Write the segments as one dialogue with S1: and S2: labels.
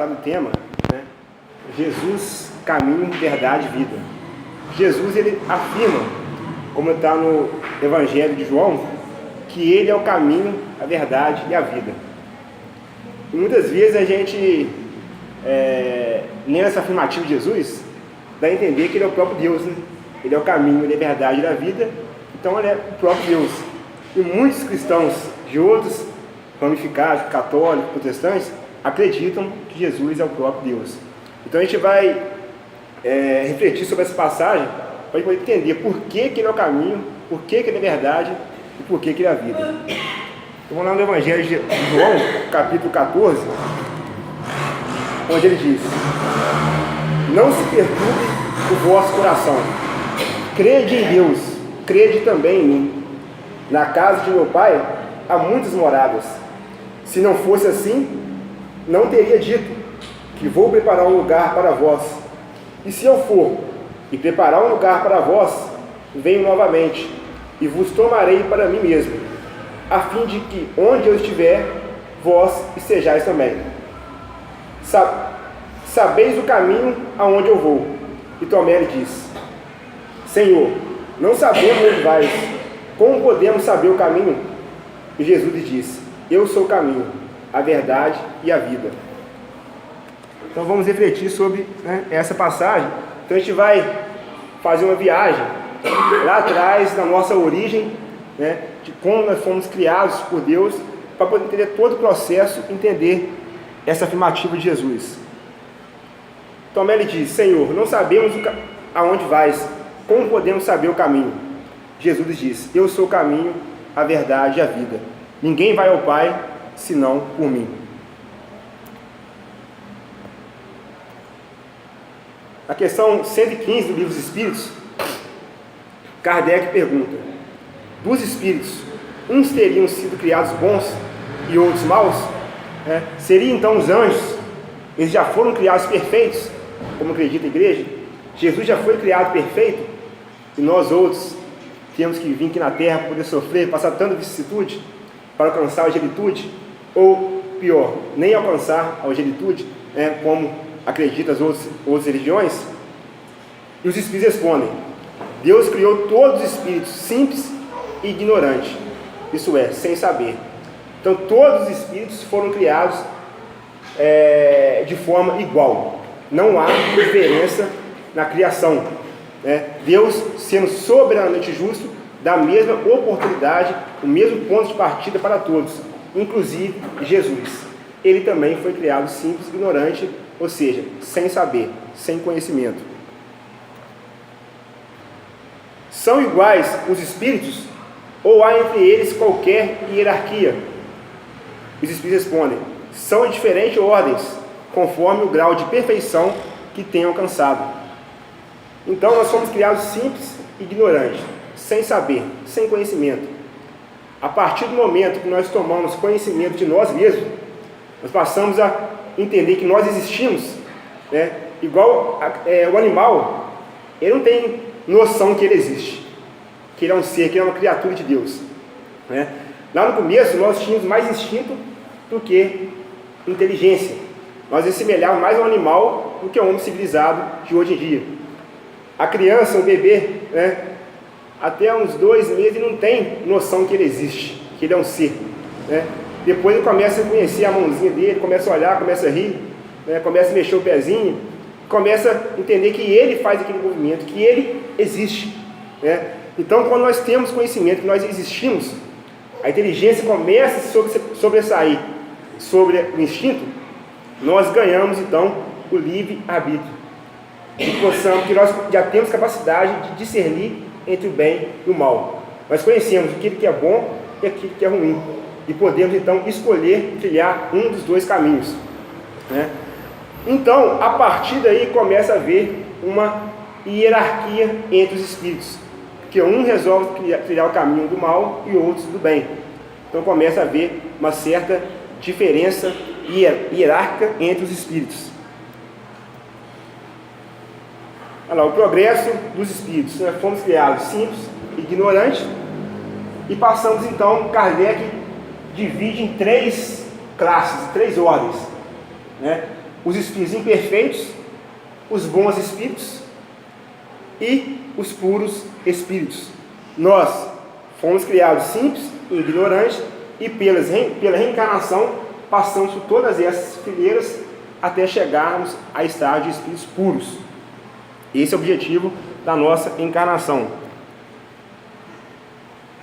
S1: do tema, né? Jesus, caminho, verdade e vida. Jesus, ele afirma, como está no Evangelho de João, que ele é o caminho, a verdade e a vida. E muitas vezes a gente, nessa afirmativa de Jesus, dá a entender que ele é o próprio Deus, né? Ele é o caminho, ele é a verdade e a vida, então ele é o próprio Deus. E muitos cristãos de outros ramificados, católicos, protestantes, acreditam que Jesus é o próprio Deus. Então a gente vai refletir sobre essa passagem para poder entender por que ele é o caminho, por que ele é a verdade e por que ele é a vida. Então vamos lá no Evangelho de João, capítulo 14, onde ele diz: não se perturbe o vosso coração, crede em Deus, crede também em mim. Na casa de meu pai há muitas moradas. Se não fosse assim, não teria dito que vou preparar um lugar para vós. E se eu for e preparar um lugar para vós, venho novamente e vos tomarei para mim mesmo, a fim de que onde eu estiver, vós estejais também. Sabeis o caminho aonde eu vou. E Tomé lhe disse: Senhor, não sabemos onde vais, como podemos saber o caminho? E Jesus lhe disse: eu sou o caminho, a verdade e a vida. Então vamos refletir sobre essa passagem. Então a gente vai fazer uma viagem lá atrás, na nossa origem, de como nós fomos criados por Deus, para poder entender todo o processo, entender essa afirmativa de Jesus. Tomé lhe diz: Senhor, não sabemos aonde vais, como podemos saber o caminho? Jesus lhe diz: eu sou o caminho, a verdade e a vida. Ninguém vai ao Pai senão por mim. Na questão 115 do Livro dos Espíritos, Kardec pergunta: dos espíritos, uns teriam sido criados bons e outros maus? Seriam então os anjos, eles já foram criados perfeitos, como acredita a igreja? Jesus já foi criado perfeito e nós outros temos que vir aqui na terra para poder sofrer, passar tanta vicissitude para alcançar a angelitude? Ou pior, nem alcançar a angelitude, como acreditam as outras religiões? E os espíritos respondem: Deus criou todos os espíritos simples e ignorantes, isso é, sem saber. Então todos os espíritos foram criados de forma igual, não há diferença na criação. Deus, sendo soberanamente justo, dá a mesma oportunidade, o mesmo ponto de partida para todos, inclusive Jesus. Ele também foi criado simples, ignorante, ou seja, sem saber, sem conhecimento. São iguais os espíritos ou há entre eles qualquer hierarquia? Os espíritos respondem: são de diferentes ordens, conforme o grau de perfeição que tenham alcançado. Então nós somos criados simples e ignorantes, sem saber, sem conhecimento. A partir do momento que nós tomamos conhecimento de nós mesmos, nós passamos a entender que nós existimos, igual o animal, ele não tem noção que ele existe, que ele é um ser, que ele é uma criatura de Deus. Lá no começo nós tínhamos mais instinto do que inteligência. Nós assemelhávamos mais ao animal do que ao homem civilizado de hoje em dia. A criança, o bebê, até uns 2 meses ele não tem noção que ele existe, que ele é um ser. Depois ele começa a conhecer a mãozinha dele, começa a olhar, começa a rir, começa a mexer o pezinho, começa a entender que ele faz aquele movimento, que ele existe. Então, quando nós temos conhecimento que nós existimos, a inteligência começa a sobressair sobre o instinto, nós ganhamos então o livre-arbítrio. Que nós já temos capacidade de discernir entre o bem e o mal. Nós conhecemos aquilo que é bom e aquilo que é ruim, e podemos então escolher trilhar um dos dois caminhos. Então, a partir daí começa a haver uma hierarquia entre os espíritos, porque um resolve trilhar o caminho do mal e outros do bem. Então começa a haver uma certa diferença hierárquica entre os espíritos. Olha lá, o progresso dos espíritos. Nós fomos criados simples, ignorantes, e passamos então, Kardec divide em 3 classes, 3 ordens. os espíritos imperfeitos, os bons espíritos e os puros espíritos. Nós fomos criados simples e ignorantes e pela reencarnação passamos por todas essas fileiras até chegarmos a estágio de espíritos puros. Esse é o objetivo da nossa encarnação.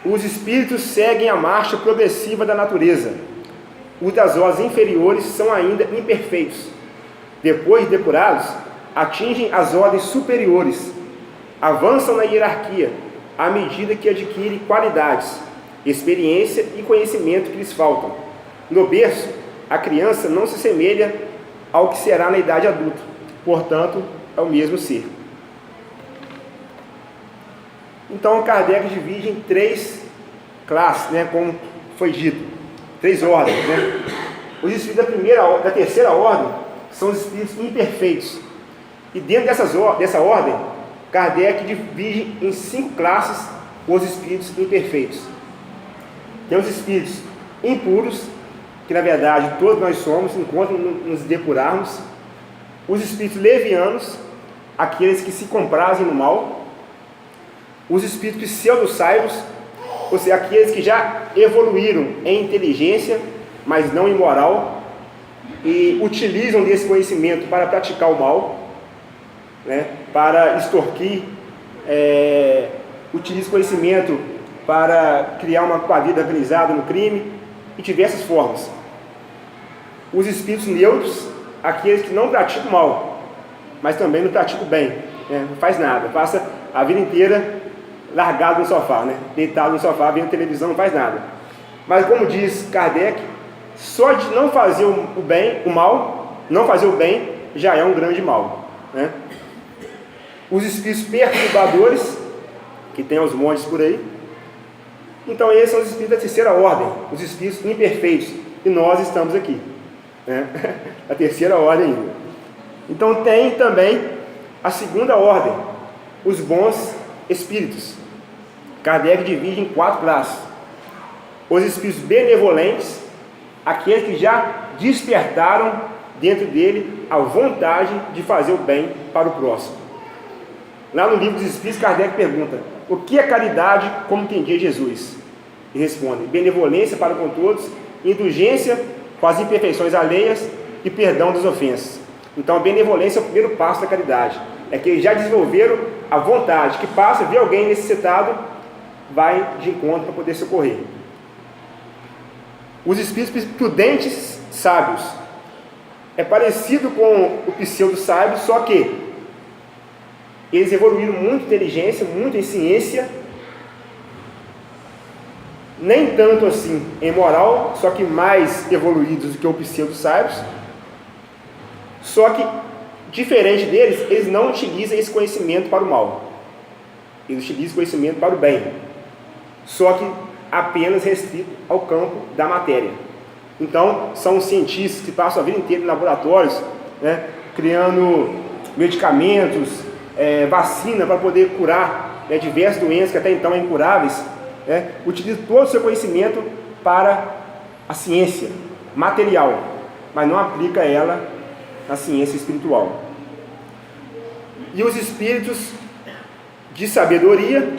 S1: Os espíritos seguem a marcha progressiva da natureza. Os das ordens inferiores são ainda imperfeitos. Depois de depurados, atingem as ordens superiores, avançam na hierarquia à medida que adquirem qualidades, experiência e conhecimento que lhes faltam. No berço, a criança não se assemelha ao que será na idade adulta, portanto, é o mesmo ser. Então, Kardec divide em 3 classes, como foi dito, 3 ordens. Os espíritos da terceira ordem são os espíritos imperfeitos. E dentro dessa ordem, Kardec divide em 5 classes os espíritos imperfeitos. Tem os espíritos impuros, que na verdade todos nós somos, enquanto nos depurarmos. Os espíritos levianos, aqueles que se comprazem no mal. Os espíritos pseudo-saibos, ou seja, aqueles que já evoluíram em inteligência, mas não em moral, e utilizam desse conhecimento para praticar o mal, para extorquir, utilizam conhecimento para criar uma quadrilha organizada no crime, e diversas formas. Os espíritos neutros, aqueles que não praticam o mal, mas também não praticam o bem, não faz nada, passa a vida inteira largado no sofá, deitado no sofá, vendo televisão, não faz nada. Mas como diz Kardec, só de não fazer o mal, não fazer o bem, já é um grande mal. Os espíritos perturbadores, que tem aos montes por aí, então esses são os espíritos da terceira ordem, os espíritos imperfeitos, e nós estamos aqui, a terceira ordem ainda. Então tem também a segunda ordem, os bons espíritos. Kardec divide em 4 classes. Os espíritos benevolentes, aqueles que já despertaram dentro dele a vontade de fazer o bem para o próximo. Lá no livro dos Espíritos, Kardec pergunta: o que é caridade como entendia Jesus? E responde: benevolência para com todos, indulgência com as imperfeições alheias e perdão das ofensas. Então a benevolência é o primeiro passo da caridade. É que eles já desenvolveram a vontade, que passa, vê alguém necessitado, vai de encontro para poder socorrer. Os espíritos prudentes sábios. É parecido com o pseudo-sábio, só que eles evoluíram muito em inteligência, muito em ciência, nem tanto assim em moral, só que mais evoluídos do que o pseudo-sábios. Só que, diferente deles, eles não utilizam esse conhecimento para o mal. Eles utilizam conhecimento para o bem. Só que apenas restrito ao campo da matéria. Então, são cientistas que passam a vida inteira em laboratórios, criando medicamentos, vacina para poder curar diversas doenças que até então eram incuráveis. Utilizam todo o seu conhecimento para a ciência material, mas não aplica ela na ciência espiritual. E os espíritos de sabedoria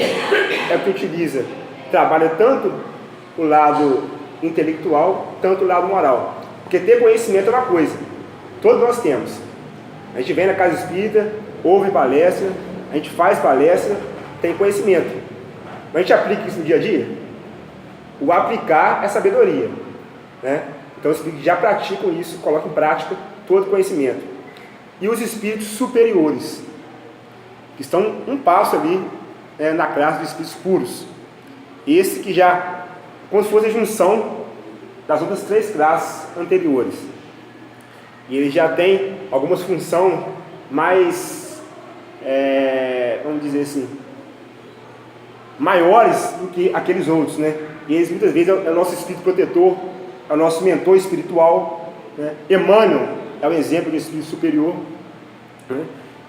S1: é que utiliza, trabalha tanto o lado intelectual, tanto o lado moral. Porque ter conhecimento é uma coisa, todos nós temos. A gente vem na casa espírita, ouve palestra, a gente faz palestra, tem conhecimento. Mas a gente aplica isso no dia a dia? O aplicar é sabedoria, Então os espíritos já praticam isso, colocam em prática todo o conhecimento. E os espíritos superiores, que estão um passo ali na classe dos espíritos puros. Esse que já, como se fosse a junção das outras 3 classes anteriores. E ele já tem algumas funções mais, vamos dizer assim, maiores do que aqueles outros, E eles muitas vezes é o nosso espírito protetor, é o nosso mentor espiritual, Emmanuel é o exemplo de espírito superior,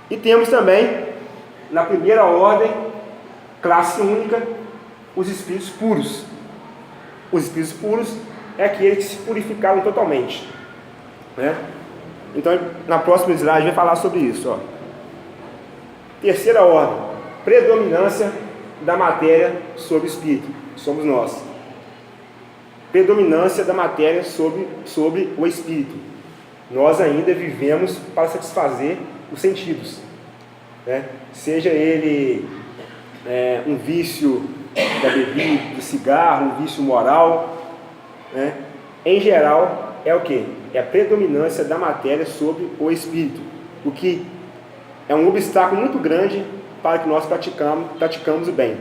S1: E temos também, na primeira ordem, classe única, os espíritos puros. Os espíritos puros é aqueles que se purificaram totalmente, Então, na próxima slide vai falar sobre isso. Ó. Terceira ordem, predominância da matéria sobre o espírito. Somos nós. Predominância da matéria sobre o espírito. Nós ainda vivemos para satisfazer os sentidos, né? Seja ele um vício da bebida, do cigarro, um vício moral, né? Em geral, é o que? É a predominância da matéria sobre o espírito, o que é um obstáculo muito grande para que nós praticamos o bem.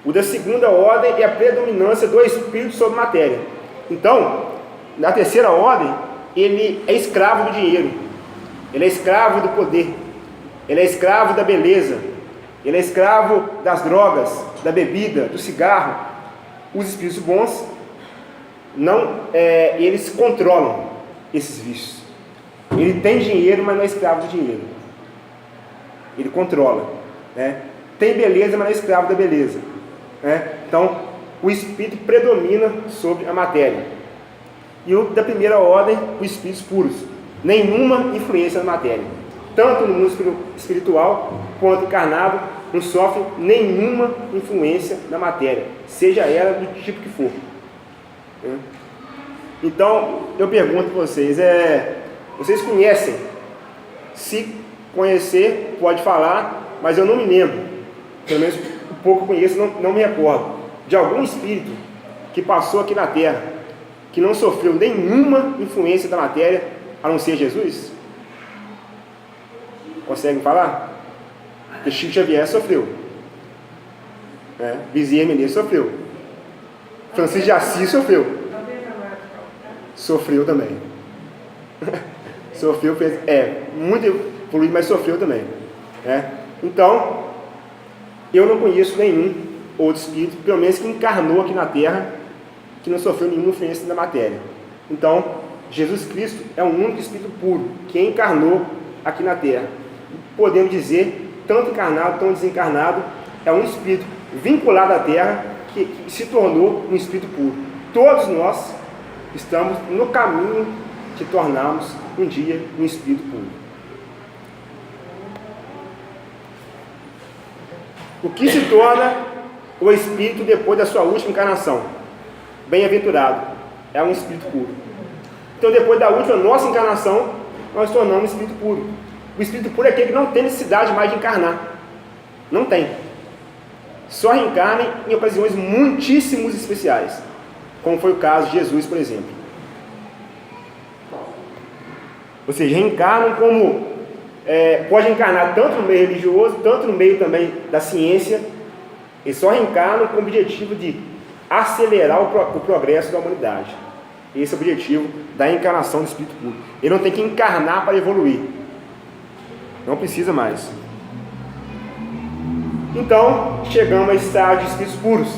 S1: O da segunda ordem é a predominância do espírito sobre a matéria. Então, na terceira ordem, ele é escravo do dinheiro, ele é escravo do poder, ele é escravo da beleza, ele é escravo das drogas, da bebida, do cigarro. Os espíritos bons, eles controlam esses vícios. Ele tem dinheiro, mas não é escravo do dinheiro. Ele controla, né? Tem beleza, mas não é escravo da beleza, né? Então, o espírito predomina sobre a matéria. E o da primeira ordem, os espíritos puros. Nenhuma influência na matéria. Tanto no mundo espiritual quanto encarnado, não sofre nenhuma influência na matéria, seja ela do tipo que for. Então, eu pergunto para vocês, vocês conhecem? Se conhecer, pode falar, mas eu não me lembro, pelo menos o pouco que conheço, não me recordo, de algum espírito que passou aqui na Terra, que não sofreu nenhuma influência da matéria, a não ser Jesus? Conseguem falar? Porque Chico Xavier sofreu, Bezerra Menezes sofreu, Francisco de Assis sofreu também. Sofreu, fez, muito evoluído, mas sofreu também, Então, eu não conheço nenhum outro espírito, pelo menos que encarnou aqui na Terra, que não sofreu nenhuma influência da matéria. Então, Jesus Cristo é o único espírito puro que encarnou aqui na Terra. Podemos dizer, tanto encarnado, tão desencarnado, é um espírito vinculado à Terra que se tornou um espírito puro. Todos nós estamos no caminho de tornarmos um dia um espírito puro. O que se torna o espírito depois da sua última encarnação? Bem-aventurado, é um espírito puro. Então, depois da última nossa encarnação, nós tornamos um espírito puro. O espírito puro é aquele que não tem necessidade mais de encarnar. Não tem. Só reencarna em ocasiões muitíssimos especiais, como foi o caso de Jesus, por exemplo. Ou seja, reencarnam como pode encarnar tanto no meio religioso, tanto no meio também da ciência. Eles só reencarnam com o objetivo de acelerar o progresso da humanidade. Esse é o objetivo da encarnação do espírito puro. Ele não tem que encarnar para evoluir. Não precisa mais. Então, chegamos a estágio de espíritos puros.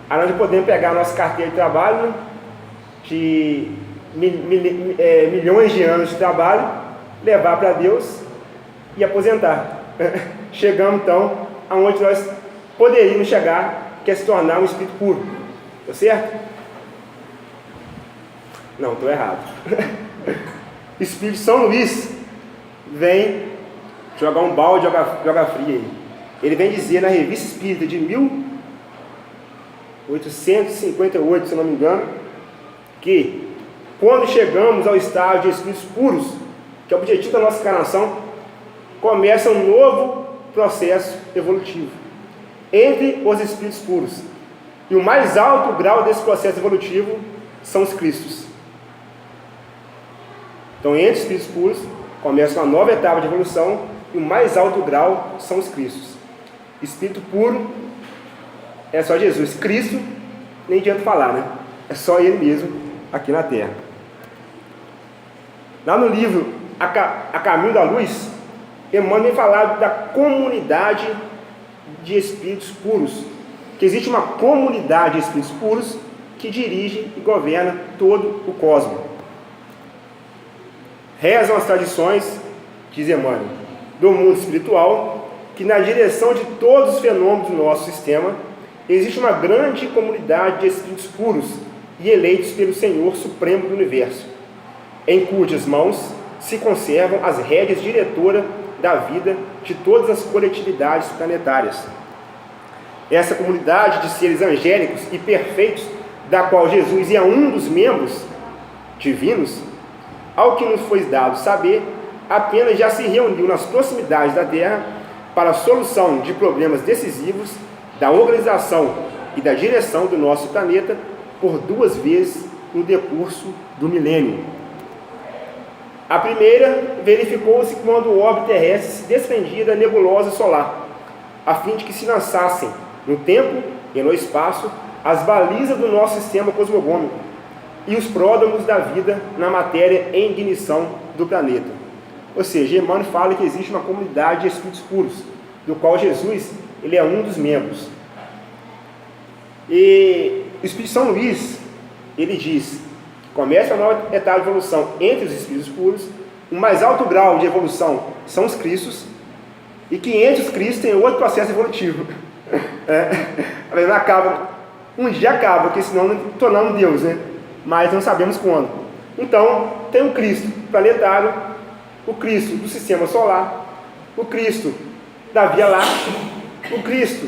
S1: Aí nós podemos pegar a nossa carteira de trabalho, de milhões de anos de trabalho, levar para Deus e aposentar. Chegamos então aonde nós poderíamos chegar, que é se tornar um espírito puro. Tá certo? Não, estou errado. Espírito São Luís vem jogar um balde, jogar fria aí. Ele vem dizer na Revista Espírita de 1858, se não me engano, que quando chegamos ao estágio de espíritos puros, que é o objetivo da nossa encarnação, começa um novo processo evolutivo entre os espíritos puros. E o mais alto grau desse processo evolutivo são os Cristos. Então, entre os espíritos puros, começa uma nova etapa de evolução, e o mais alto grau são os Cristos. Espírito puro é só Jesus. Cristo, nem adianta falar, né? É só Ele mesmo aqui na Terra. Lá no livro A Caminho da Luz, Emmanuel vem falar da comunidade de espíritos puros, que existe uma comunidade de espíritos puros que dirige e governa todo o cosmos. Rezam as tradições, diz Emmanuel, do mundo espiritual, que na direção de todos os fenômenos do nosso sistema, existe uma grande comunidade de espíritos puros e eleitos pelo Senhor Supremo do Universo, em cujas mãos se conservam as rédeas diretoras da vida de todas as coletividades planetárias. Essa comunidade de seres angélicos e perfeitos, da qual Jesus é um dos membros divinos, ao que nos foi dado saber, apenas já se reuniu nas proximidades da Terra para a solução de problemas decisivos da organização e da direção do nosso planeta por 2 vezes no decurso do milênio. A primeira verificou-se quando o orbe terrestre se desprendia da nebulosa solar, a fim de que se lançassem no tempo e no espaço as balizas do nosso sistema cosmogônico e os pródromos da vida na matéria em ignição do planeta. Ou seja, Emmanuel fala que existe uma comunidade de espíritos puros, do qual Jesus ele é um dos membros. E o Espírito São Luís, ele diz: começa a nova etapa de evolução entre os espíritos puros, o mais alto grau de evolução são os Cristos, e que entre os Cristos tem outro processo evolutivo. Um dia acaba, porque senão não tornamos Deus, né? Mas não sabemos quando. Então, tem o Cristo planetário, o Cristo do sistema solar, o Cristo da Via Láctea, o Cristo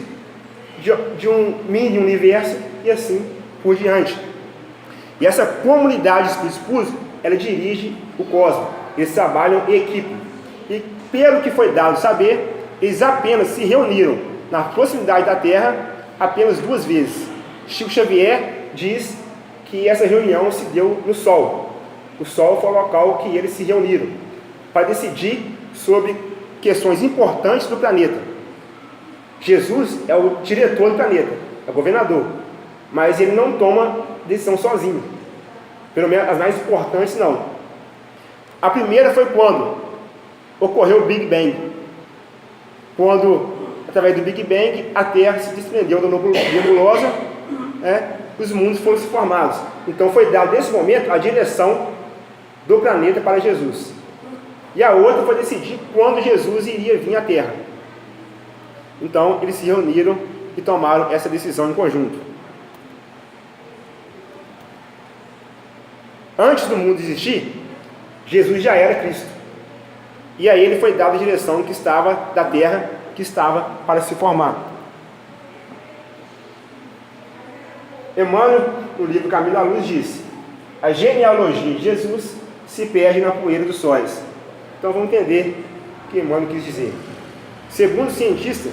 S1: de um mini universo, e assim por diante. E essa comunidade de espíritos puros, ela dirige o cosmos. Eles trabalham em equipe. E pelo que foi dado saber, eles apenas se reuniram na proximidade da Terra apenas 2 vezes. Chico Xavier diz que essa reunião se deu no Sol. O Sol foi o local que eles se reuniram para decidir sobre questões importantes do planeta. Jesus é o diretor do planeta, é o governador, mas ele não toma decisão sozinho. Pelo menos as mais importantes não. A primeira foi quando ocorreu o Big Bang. Quando, através do Big Bang, a Terra se desprendeu da nebulosa, os mundos foram se formados. Então foi dado nesse momento a direção do planeta para Jesus. E a outra foi decidir quando Jesus iria vir à Terra. Então eles se reuniram e tomaram essa decisão em conjunto. Antes do mundo existir, Jesus já era Cristo. E a ele foi dada a direção que estava da Terra, que estava para se formar. Emmanuel, no livro Caminho da Luz, diz: a genealogia de Jesus se perde na poeira dos sóis. Então vamos entender o que Emmanuel quis dizer. Segundo os cientistas,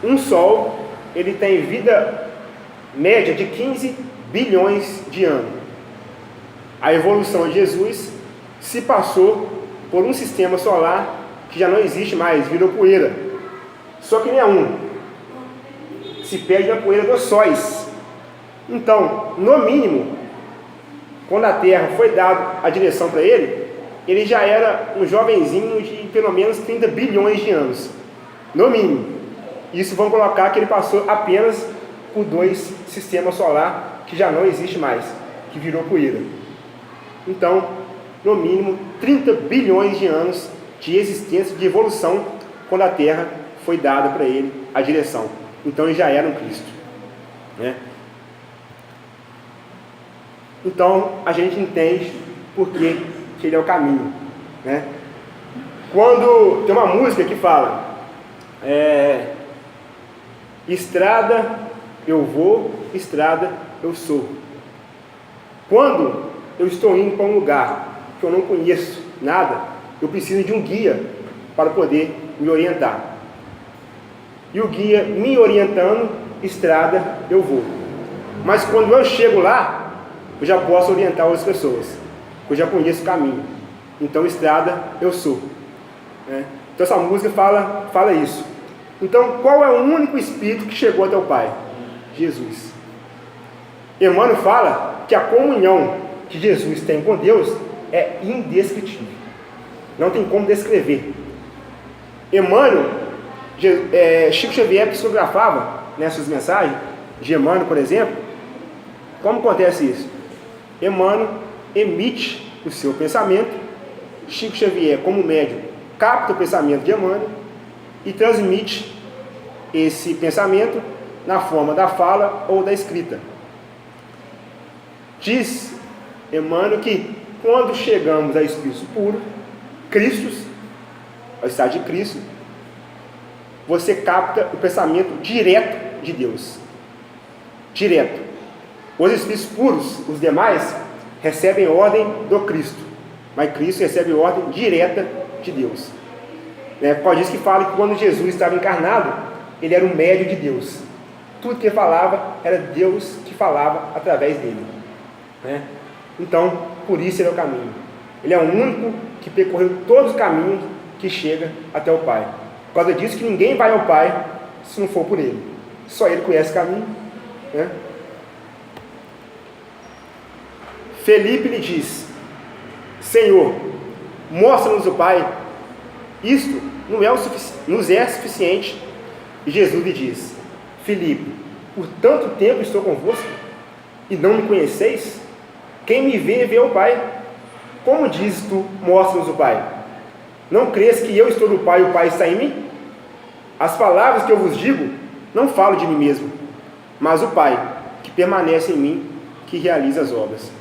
S1: um Sol ele tem vida média de 15 bilhões de anos. A evolução de Jesus se passou por um sistema solar que já não existe mais, virou poeira. Só que nenhum se perde na poeira dos sóis. Então, no mínimo, quando a Terra foi dada a direção para ele, ele já era um jovenzinho de pelo menos 30 bilhões de anos. No mínimo. Isso vão colocar que ele passou apenas por 2 sistemas solares que já não existe mais, que virou poeira. Então, no mínimo 30 bilhões de anos de existência, de evolução, quando a Terra foi dada para ele a direção. Então ele já era um Cristo, né? Então a gente entende por que ele é o caminho, né? Quando tem uma música que fala estrada eu vou, estrada eu sou. Quando eu estou indo para um lugar que eu não conheço nada, eu preciso de um guia para poder me orientar. E o guia me orientando, estrada eu vou. Mas quando eu chego lá, eu já posso orientar outras pessoas, eu já conheço o caminho. Então estrada eu sou, né? Então essa música fala isso. Então qual é o único espírito que chegou até o Pai? Jesus. Emmanuel fala que a comunhão que Jesus tem com Deus é indescritível, não tem como descrever. Emmanuel, Chico Xavier psicografava nessas mensagens de Emmanuel, por exemplo. Como acontece isso? Emmanuel emite o seu pensamento, Chico Xavier, como médium, capta o pensamento de Emmanuel e transmite esse pensamento na forma da fala ou da escrita. Diz Emmanuel, que quando chegamos ao Espírito puro, Cristo, ao estado de Cristo, você capta o pensamento direto de Deus. Direto. Os Espíritos puros, os demais, recebem ordem do Cristo, mas Cristo recebe ordem direta de Deus. Por isso que fala que quando Jesus estava encarnado, ele era um médio de Deus. Tudo que ele falava, era Deus que falava através dele. Então, por isso ele é o caminho. Ele é o único que percorreu todos os caminhos que chega até o Pai. Por causa disso que ninguém vai ao Pai se não for por ele. Só ele conhece o caminho. Felipe lhe diz: Senhor, mostra-nos o Pai. Isto nos é suficiente. E Jesus lhe diz: Felipe, por tanto tempo estou convosco e não me conheceis? Quem me vê, vê o Pai. Como dizes tu, mostra-nos o Pai? Não crês que eu estou no Pai e o Pai está em mim? As palavras que eu vos digo, não falo de mim mesmo, mas o Pai, que permanece em mim, que realiza as obras.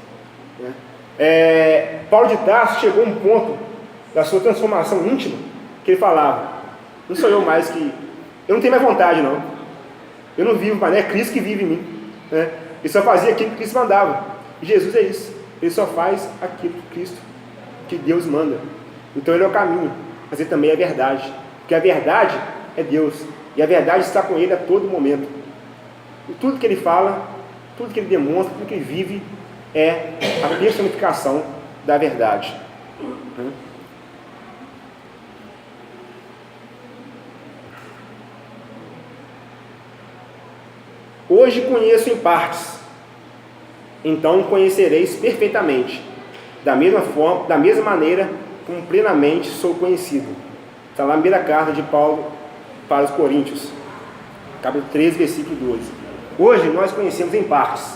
S1: Paulo de Tarso chegou a um ponto da sua transformação íntima, que ele falava: não sou eu mais que... eu não tenho mais vontade, não. Eu não vivo, mas é Cristo que vive em mim. Ele só fazia aquilo que Cristo mandava. E Jesus é isso. Ele só faz aquilo que Cristo, que Deus manda. Então ele é o caminho, mas ele também é a verdade. Porque a verdade é Deus. E a verdade está com ele a todo momento. E tudo que ele fala, tudo que ele demonstra, tudo que ele vive, é a personificação da verdade. Hoje conheço em partes, então conhecereis perfeitamente, da mesma forma, da mesma maneira como plenamente sou conhecido. Está lá na primeira carta de Paulo para os Coríntios, capítulo 13, versículo 12. Hoje nós conhecemos em partes,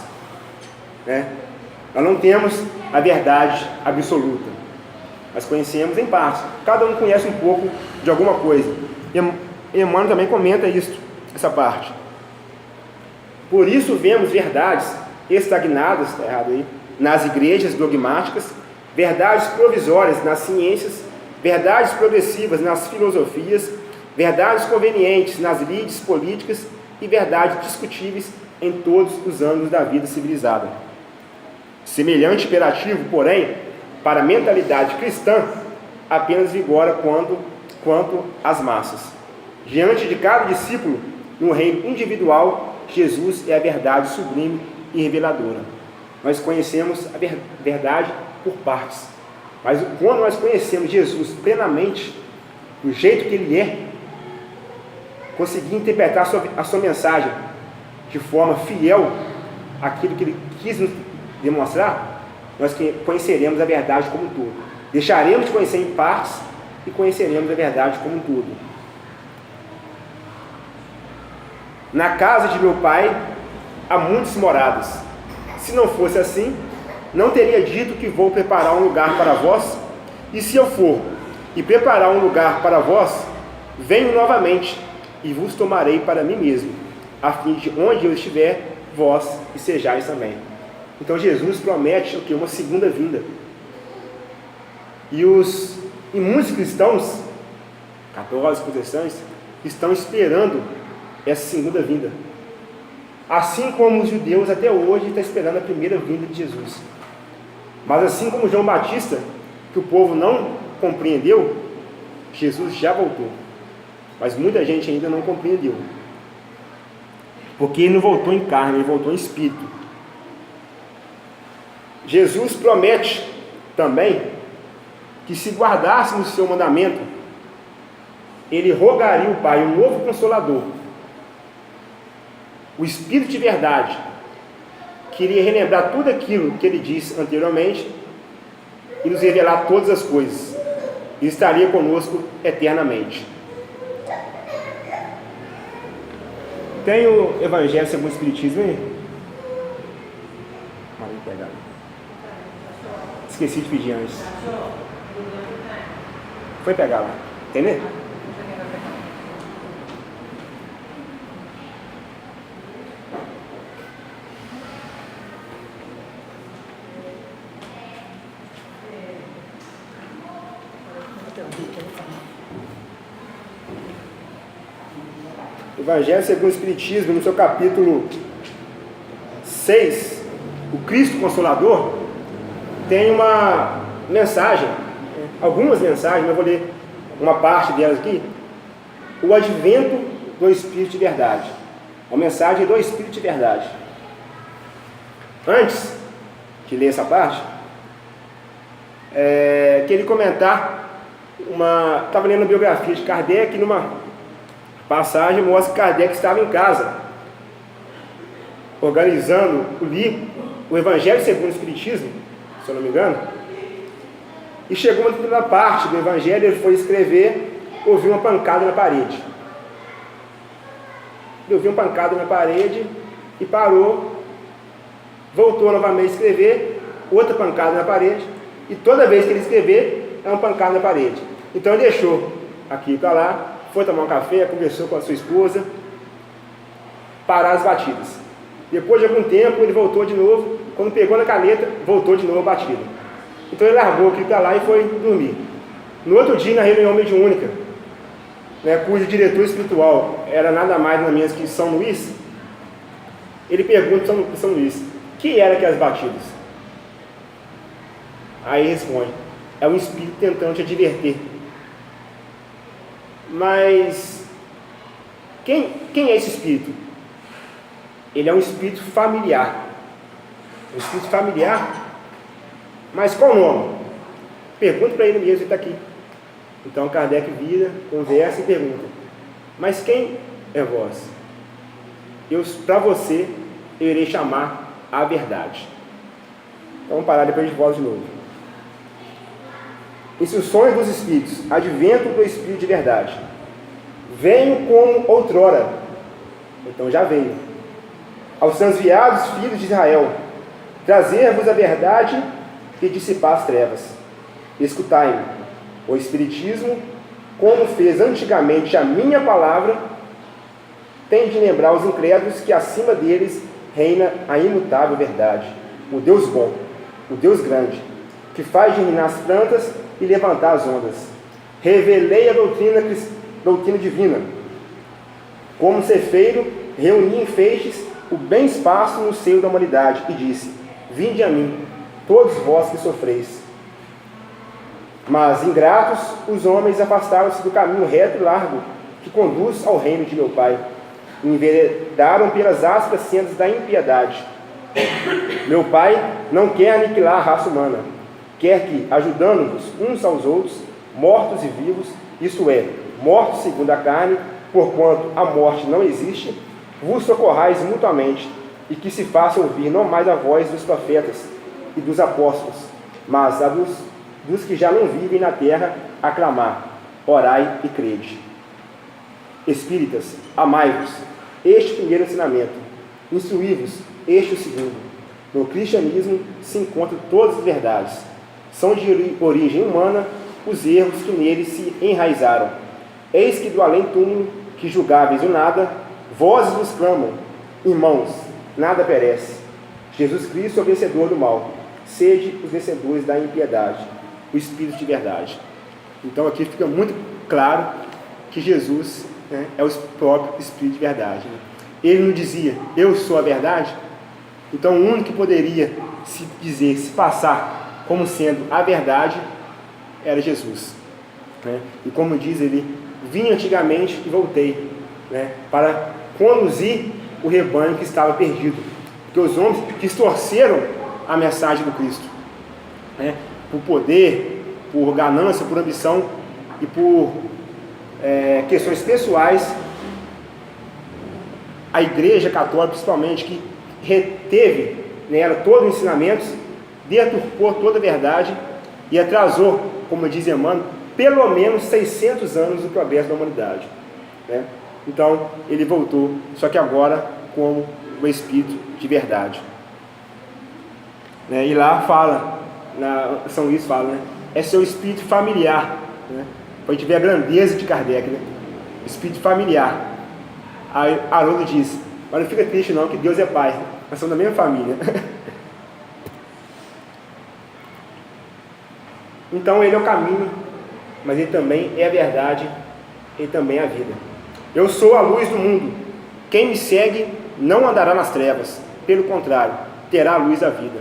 S1: nós não temos a verdade absoluta, nós conhecemos em partes, cada um conhece um pouco de alguma coisa. E Emmanuel também comenta isso, essa parte. Por isso vemos verdades estagnadas, está errado aí, nas igrejas dogmáticas, verdades provisórias nas ciências, verdades progressivas nas filosofias, verdades convenientes nas lides políticas e verdades discutíveis em todos os âmbitos da vida civilizada. Semelhante imperativo, porém, para a mentalidade cristã, apenas vigora quanto às massas. Diante de cada discípulo, no reino individual, Jesus é a verdade sublime e reveladora. Nós conhecemos a verdade por partes, mas quando nós conhecemos Jesus plenamente, do jeito que Ele é, conseguir interpretar a sua mensagem de forma fiel àquilo que Ele quis nos demonstrar, nós conheceremos a verdade como um todo. Deixaremos de conhecer em partes e conheceremos a verdade como um todo. Na casa de meu Pai há muitas moradas. Se não fosse assim, não teria dito que vou preparar um lugar para vós. E se eu for e preparar um lugar para vós, venho novamente e vos tomarei para mim mesmo, a fim de onde eu estiver, vós estejais também. Então Jesus promete o que? Uma segunda vinda. E muitos cristãos, católicos, protestantes, estão esperando essa segunda vinda. Assim como os judeus até hoje estão esperando a primeira vinda de Jesus. Mas assim como João Batista, que o povo não compreendeu, Jesus já voltou. Mas muita gente ainda não compreendeu. Porque ele não voltou em carne, ele voltou em espírito. Jesus promete também que se guardássemos o seu mandamento, ele rogaria o Pai um novo Consolador, o Espírito de verdade, que iria relembrar tudo aquilo que ele disse anteriormente e nos revelar todas as coisas, e estaria conosco eternamente. Tem o Evangelho segundo o Espiritismo aí? Esqueci de pedir antes. Foi pegar lá. Entendeu? Evangelho segundo o Espiritismo, no seu capítulo 6, o Cristo Consolador, tem uma mensagem, algumas mensagens, mas eu vou ler uma parte delas aqui. O advento do Espírito de verdade. A mensagem do Espírito de verdade. Antes de ler essa parte, queria comentar estava lendo a biografia de Kardec, numa passagem mostra que Kardec estava em casa, organizando o livro, o Evangelho segundo o Espiritismo, se eu não me engano, e chegou uma determinada parte do Evangelho, ele foi escrever, ouviu uma pancada na parede. Ele ouviu uma pancada na parede e parou, voltou novamente a escrever, outra pancada na parede, e toda vez que ele escrever, é uma pancada na parede. Então ele deixou aqui para lá, foi tomar um café, conversou com a sua esposa, parar as batidas. Depois de algum tempo, ele voltou de novo, quando pegou na caneta, voltou de novo a batida. Então ele largou aquilo para lá e foi dormir. No outro dia, na reunião mediúnica, cujo diretor espiritual era nada mais nada menos que São Luís, ele pergunta para São Luís, que era aquelas batidas? Aí ele responde, é um espírito tentando te advertir. Mas quem é esse espírito? Ele é um espírito familiar. Um espírito familiar? Mas qual o nome? Pergunta para ele mesmo, ele está aqui. Então Kardec vira, conversa e pergunta, mas quem é vós? Para você, eu irei chamar a verdade. Então vamos parar depois de voz de novo. Instruções dos Espíritos, advento do Espírito de verdade. Venho como outrora, então já veio, aos transviados filhos de Israel, trazer-vos a verdade e dissipar as trevas. Escutai-me, o Espiritismo, como fez antigamente a minha palavra, tem de lembrar aos incrédulos que acima deles reina a imutável verdade, o Deus bom, o Deus grande, que faz germinar as plantas e levantar as ondas. Revelei a doutrina divina. Como cefeiro, reuni em feixes o bem espaço no seio da humanidade e disse, vinde a mim, todos vós que sofreis. Mas, ingratos, os homens afastaram-se do caminho reto e largo que conduz ao reino de meu Pai, e enveredaram pelas ásperas sendas da impiedade. Meu Pai não quer aniquilar a raça humana, quer que, ajudando-vos uns aos outros, mortos e vivos, isto é, mortos segundo a carne, porquanto a morte não existe, vos socorrais mutuamente, e que se faça ouvir não mais a voz dos profetas e dos apóstolos, mas a dos que já não vivem na terra, a clamar, orai e crede. Espíritas, amai-vos, este primeiro ensinamento, instruí-vos, este o segundo. No cristianismo se encontram todas as verdades. São de origem humana os erros que nele se enraizaram. Eis que do além-túmulo, que julgáveis o nada, vozes vos clamam, irmãos, nada perece. Jesus Cristo é o vencedor do mal. Sede os vencedores da impiedade, o Espírito de verdade. Então aqui fica muito claro que Jesus é o próprio Espírito de verdade. Ele não dizia, eu sou a verdade. Então o único que poderia se dizer, se passar como sendo a verdade, era Jesus. E como diz ele, vim antigamente e voltei, para conduzir o rebanho que estava perdido. Porque os homens distorceram a mensagem do Cristo, por poder, por ganância, por ambição e por questões pessoais. A Igreja Católica, principalmente, que reteve nela todos os ensinamentos, deturpou toda a verdade e atrasou, como diz Emmanuel, pelo menos 600 anos do progresso da humanidade. Então, ele voltou, só que agora como o Espírito de verdade. E lá fala, São Luís fala, é seu espírito familiar, para a gente ver a grandeza de Kardec, espírito familiar. Aí Haroldo diz, mas não fica triste não, que Deus é Pai, nós somos da mesma família. Então ele é o caminho, mas Ele também é a verdade, Ele também é a vida. Eu sou a luz do mundo. Quem me segue não andará nas trevas, pelo contrário, terá a luz da vida.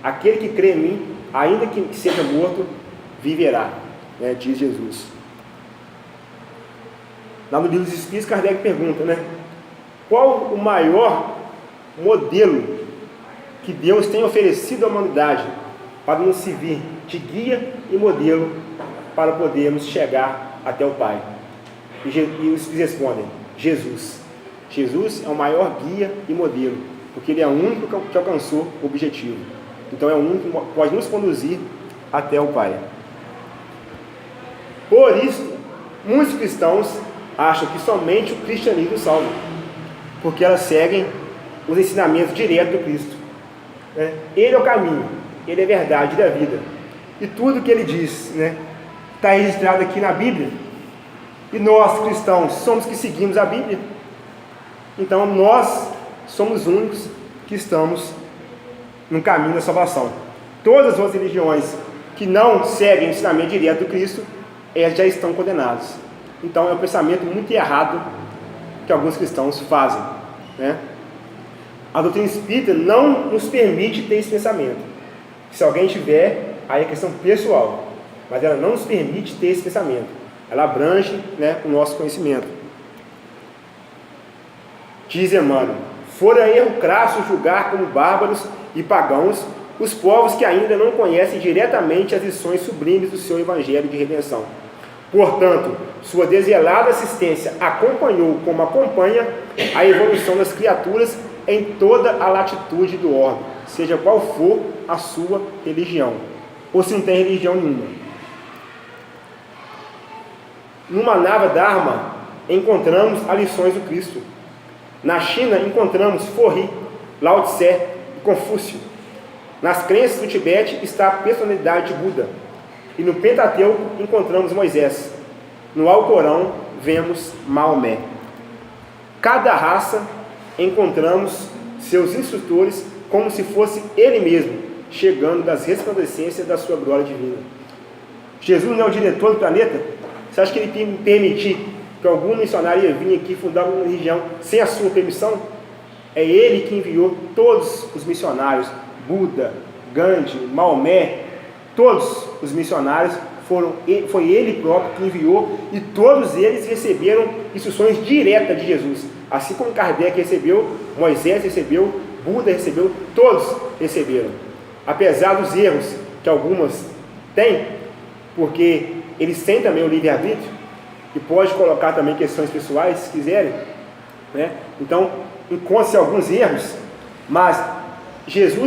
S1: Aquele que crê em mim, ainda que seja morto, viverá, né, diz Jesus. Lá no livro dos Espíritos, Kardec pergunta, né, qual o maior modelo que Deus tem oferecido à humanidade para nos servir de guia e modelo para podermos chegar até o Pai? E os Espíritos respondem: Jesus. Jesus é o maior guia e modelo, porque Ele é o único que alcançou o objetivo. Então é o único que pode nos conduzir até o Pai. Por isso, muitos cristãos acham que somente o cristianismo salva, porque elas seguem os ensinamentos diretos do Cristo. Ele é o caminho, Ele é a verdade da vida. E tudo que Ele diz, está registrado aqui na Bíblia. E nós, cristãos, somos que seguimos a Bíblia. Então nós somos os únicos que estamos no caminho da salvação. Todas as outras religiões que não seguem o ensinamento direto do Cristo, elas já estão condenadas. Então é um pensamento muito errado que alguns cristãos fazem, A doutrina espírita não nos permite ter esse pensamento. Se alguém tiver, aí é questão pessoal, mas ela não nos permite ter esse pensamento. Ela abrange, o nosso conhecimento. Diz Emmanuel: fora erro crasso julgar como bárbaros e pagãos os povos que ainda não conhecem diretamente as lições sublimes do seu Evangelho de redenção. Portanto, sua desvelada assistência acompanhou como acompanha a evolução das criaturas em toda a latitude do orbe, seja qual for a sua religião, ou se não tem religião nenhuma. No Manava Dharma encontramos as lições do Cristo. Na China encontramos Forri, Lao Tse e Confúcio. Nas crenças do Tibete está a personalidade de Buda. E no Pentateuco encontramos Moisés. No Alcorão vemos Maomé. Cada raça encontramos seus instrutores como se fosse ele mesmo, chegando das resplandecências da sua glória divina. Jesus não é o diretor do planeta? Você acha que ele ia permitir que algum missionário ia vir aqui fundar uma religião sem a sua permissão? É ele que enviou todos os missionários, Buda, Gandhi, Maomé, todos os missionários foi ele próprio que enviou, e todos eles receberam instruções diretas de Jesus. Assim como Kardec recebeu, Moisés recebeu, Buda recebeu, todos receberam. Apesar dos erros que algumas têm, porque eles têm também o livre-arbítrio, e pode colocar também questões pessoais, se quiserem, Então, encontra-se alguns erros, mas Jesus